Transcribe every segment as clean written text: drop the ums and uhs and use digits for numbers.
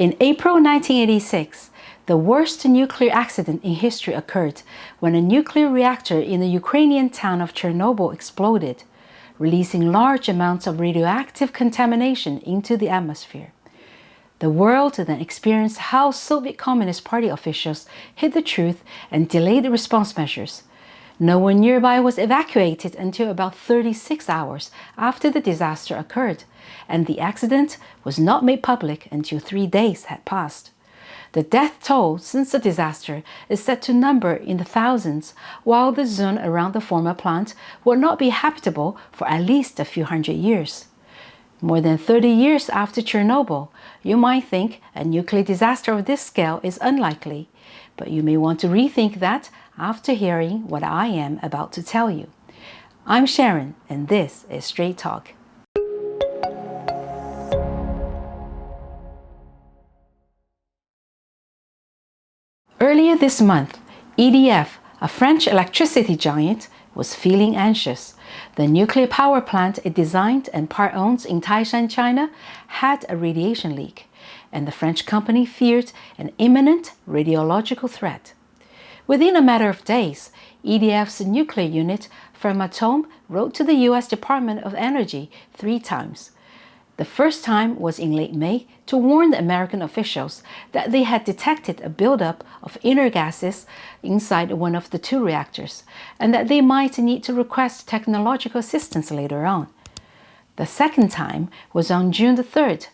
In April 1986, the worst nuclear accident in history occurred when a nuclear reactor in the Ukrainian town of Chernobyl exploded, releasing large amounts of radioactive contamination into the atmosphere. The world then experienced how Soviet Communist Party officials hid the truth and delayed response measures. No one nearby was evacuated until about 36 hours after the disaster occurred, and the accident was not made public until 3 days had passed. The death toll since the disaster is said to number in the thousands, while the zone around the former plant will not be habitable for at least a few hundred years. More than 30 years after Chernobyl, you might think a nuclear disaster of this scale is unlikely, but you may want to rethink that after hearing what I am about to tell you. I'm Sharon, and this is Straight Talk. Earlier this month, EDF, a French electricity giant, was feeling anxious. The nuclear power plant it designed and part-owns in Taishan, China, had a radiation leak, and the French company feared an imminent radiological threat. Within a matter of days, EDF's nuclear unit, Framatome, wrote to the U.S. Department of Energy 3 times. The first time was in late May to warn the American officials that they had detected a buildup of inert gases inside one of the 2 reactors, and that they might need to request technological assistance later on. The second time was on June the 3rd,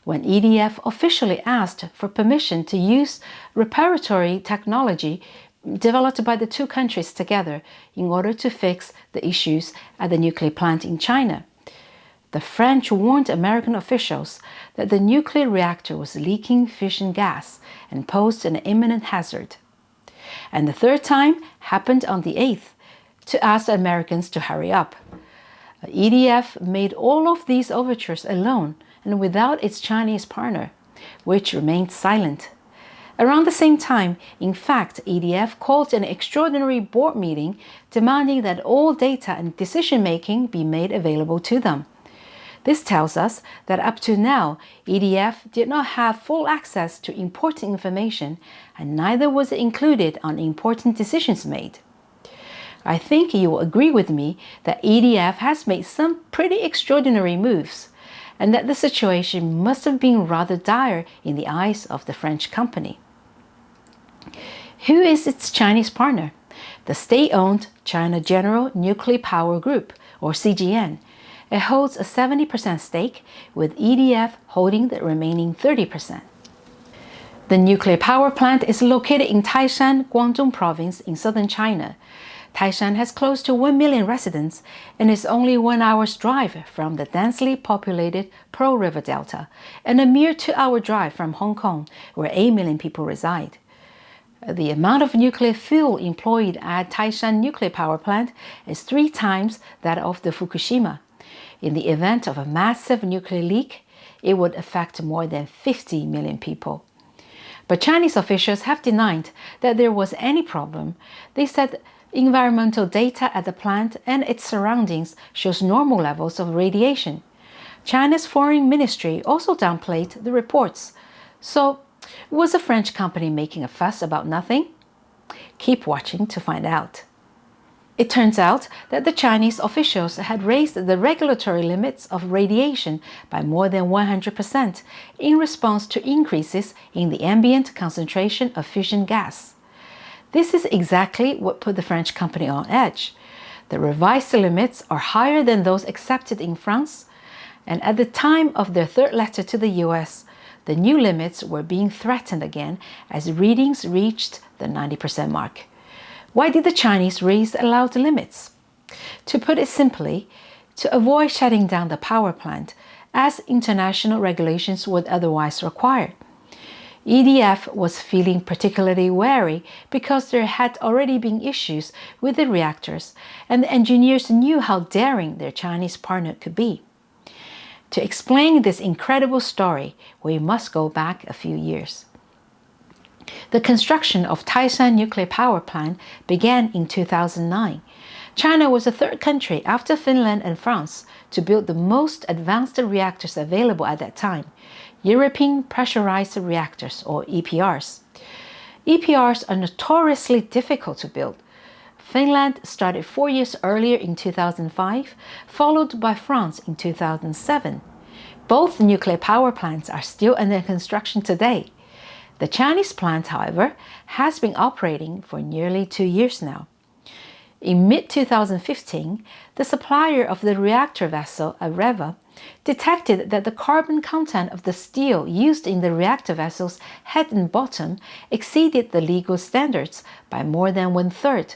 when EDF officially asked for permission to use reparatory technology developed by the 2 countries together in order to fix the issues at the nuclear plant in China. The French warned American officials that the nuclear reactor was leaking fission gas and posed an imminent hazard. And the third time happened on the 8th to ask the Americans to hurry up. EDF made all of these overtures alone and without its Chinese partner, which remained silent. Around the same time, in fact, EDF called an extraordinary board meeting demanding that all data and decision-making be made available to them. This tells us that up to now, EDF did not have full access to important information, and neither was it included on important decisions made. I think you will agree with me that EDF has made some pretty extraordinary moves, and that the situation must have been rather dire in the eyes of the French company. Who is its Chinese partner? The state-owned China General Nuclear Power Group, or CGN. It holds a 70% stake, with EDF holding the remaining 30%. The nuclear power plant is located in Taishan, Guangdong Province in southern China. Taishan has close to 1 million residents and is only 1 hour's drive from the densely populated Pearl River Delta, and a mere 2-hour drive from Hong Kong, where 8 million people reside. The amount of nuclear fuel employed at Taishan nuclear power plant is 3 times that of the Fukushima. In the event of a massive nuclear leak, it would affect more than 50 million people. But Chinese officials have denied that there was any problem. They said environmental data at the plant and its surroundings shows normal levels of radiation. China's foreign ministry also downplayed the reports. So, was a French company making a fuss about nothing? Keep watching to find out. It turns out that the Chinese officials had raised the regulatory limits of radiation by more than 100% in response to increases in the ambient concentration of fission gas. This is exactly what put the French company on edge. The revised limits are higher than those accepted in France, and at the time of their 3rd letter to the US, the new limits were being threatened again as readings reached the 90% mark. Why did the Chinese raise allowed limits? To put it simply, to avoid shutting down the power plant, as international regulations would otherwise require. EDF was feeling particularly wary because there had already been issues with the reactors, and the engineers knew how daring their Chinese partner could be. To explain this incredible story, we must go back a few years. The construction of Taishan nuclear power plant began in 2009. China was the 3rd country after Finland and France to build the most advanced reactors available at that time, European Pressurized Reactors, or EPRs. EPRs are notoriously difficult to build. Finland started 4 years earlier in 2005, followed by France in 2007. Both nuclear power plants are still under construction today. The Chinese plant, however, has been operating for nearly 2 years now. In mid-2015, the supplier of the reactor vessel, Areva, detected that the carbon content of the steel used in the reactor vessel's head and bottom exceeded the legal standards by more than 1/3,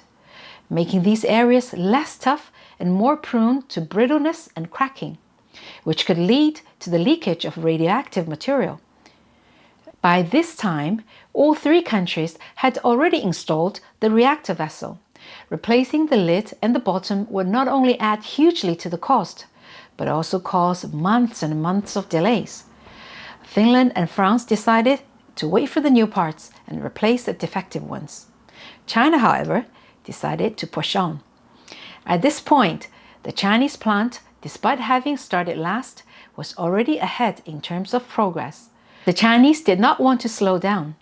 making these areas less tough and more prone to brittleness and cracking, which could lead to the leakage of radioactive material. By this time, all 3 countries had already installed the reactor vessel. Replacing the lid and the bottom would not only add hugely to the cost, but also cause months and months of delays. Finland and France decided to wait for the new parts and replace the defective ones. China, however, decided to push on. At this point, the Chinese plant, despite having started last, was already ahead in terms of progress. The Chinese did not want to slow down.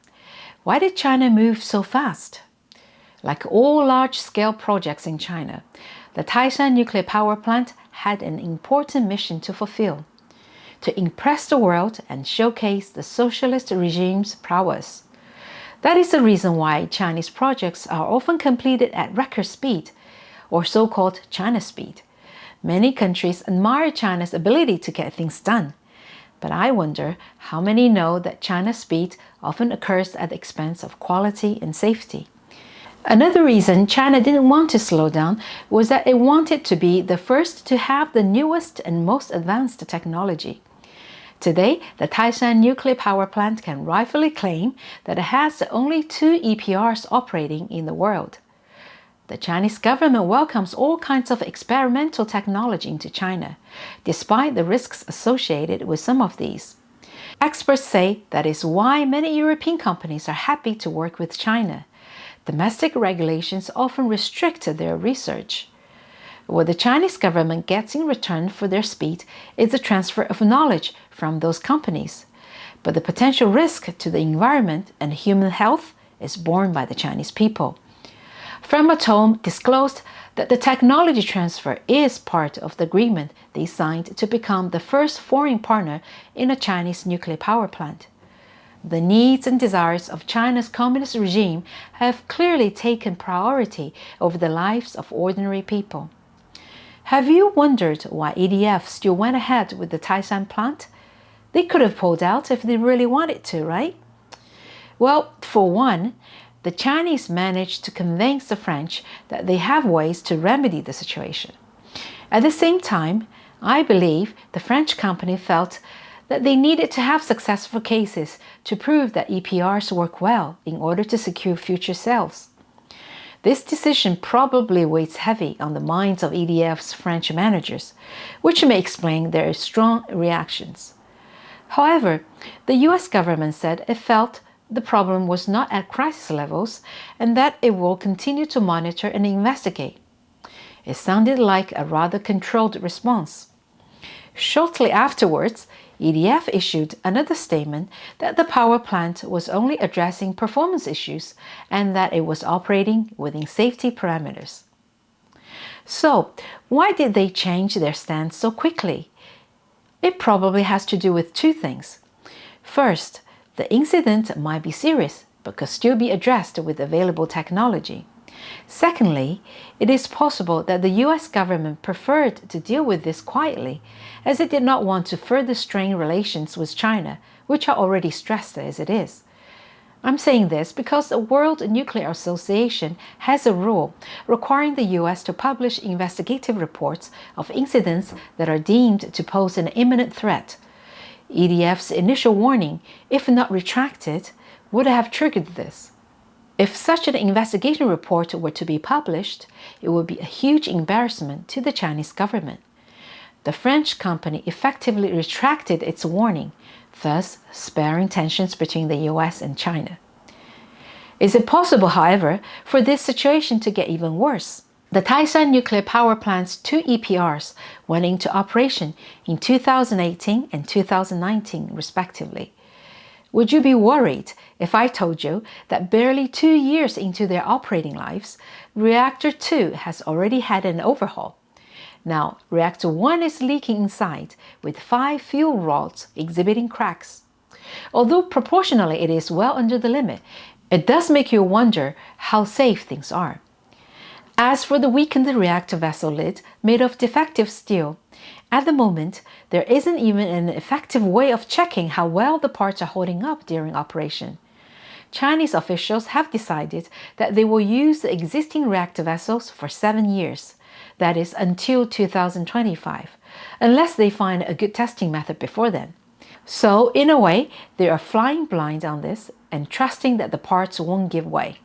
Why did China move so fast? Like all large-scale projects in China, the Taishan nuclear power plant had an important mission to fulfill: to impress the world and showcase the socialist regime's prowess. That is the reason why Chinese projects are often completed at record speed, or so-called China speed. Many countries admire China's ability to get things done, but I wonder how many know that China's speed often occurs at the expense of quality and safety. Another reason China didn't want to slow down was that it wanted to be the first to have the newest and most advanced technology. Today, the Taishan nuclear power plant can rightfully claim that it has the only 2 EPRs operating in the world. The Chinese government welcomes all kinds of experimental technology into China, despite the risks associated with some of these. Experts say that is why many European companies are happy to work with China. Domestic regulations often restrict their research. What the Chinese government gets in return for their speed is the transfer of knowledge from those companies. But the potential risk to the environment and human health is borne by the Chinese people. Framatome disclosed that the technology transfer is part of the agreement they signed to become the first foreign partner in a Chinese nuclear power plant. The needs and desires of China's communist regime have clearly taken priority over the lives of ordinary people. Have you wondered why EDF still went ahead with the Taishan plant? They could have pulled out if they really wanted to, right? Well, for one, the Chinese managed to convince the French that they have ways to remedy the situation. At the same time, I believe the French company felt that they needed to have successful cases to prove that EPRs work well in order to secure future sales. This decision probably weighs heavy on the minds of EDF's French managers, which may explain their strong reactions. However, the US government said it felt the problem was not at crisis levels and that it will continue to monitor and investigate. It sounded like a rather controlled response. Shortly afterwards, EDF issued another statement that the power plant was only addressing performance issues and that it was operating within safety parameters. So, why did they change their stance so quickly? It probably has to do with 2 things. First, the incident might be serious but could still be addressed with available technology. Secondly, it is possible that the US government preferred to deal with this quietly, as it did not want to further strain relations with China, which are already stressed as it is. I'm saying this because the World Nuclear Association has a rule requiring the US to publish investigative reports of incidents that are deemed to pose an imminent threat. EDF's initial warning, if not retracted, would have triggered this. If such an investigation report were to be published, it would be a huge embarrassment to the Chinese government. The French company effectively retracted its warning, thus sparing tensions between the US and China. Is it possible, however, for this situation to get even worse? The Taishan nuclear power plant's 2 EPRs went into operation in 2018 and 2019, respectively. Would you be worried if I told you that barely 2 years into their operating lives, Reactor 2 has already had an overhaul? Now, Reactor 1 is leaking inside, with 5 fuel rods exhibiting cracks. Although proportionally it is well under the limit, it does make you wonder how safe things are. As for the weakened reactor vessel lid made of defective steel, at the moment, there isn't even an effective way of checking how well the parts are holding up during operation. Chinese officials have decided that they will use the existing reactor vessels for 7 years, that is until 2025, unless they find a good testing method before then. So, in a way, they are flying blind on this and trusting that the parts won't give way.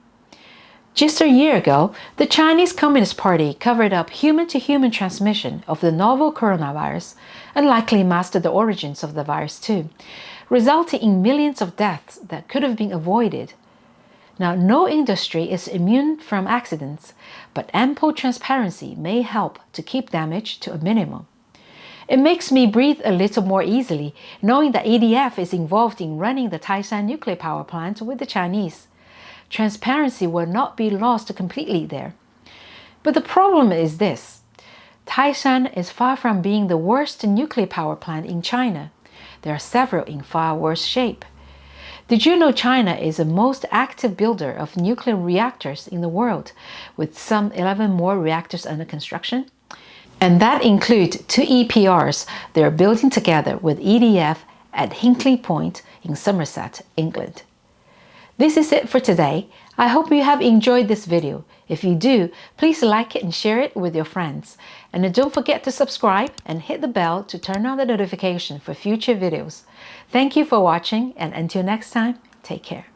Just a year ago, the Chinese Communist Party covered up human-to-human transmission of the novel coronavirus and likely masked the origins of the virus too, resulting in millions of deaths that could have been avoided. Now, no industry is immune from accidents, but ample transparency may help to keep damage to a minimum. It makes me breathe a little more easily knowing that EDF is involved in running the Taishan nuclear power plant with the Chinese. Transparency will not be lost completely there. But the problem is this: Taishan is far from being the worst nuclear power plant in China. There are several in far worse shape. Did you know China is the most active builder of nuclear reactors in the world, with some 11 more reactors under construction? And that includes 2 EPRs they are building together with EDF at Hinkley Point in Somerset, England. This is it for today. I hope you have enjoyed this video. If you do, please like it and share it with your friends. And don't forget to subscribe and hit the bell to turn on the notification for future videos. Thank you for watching, and until next time, take care.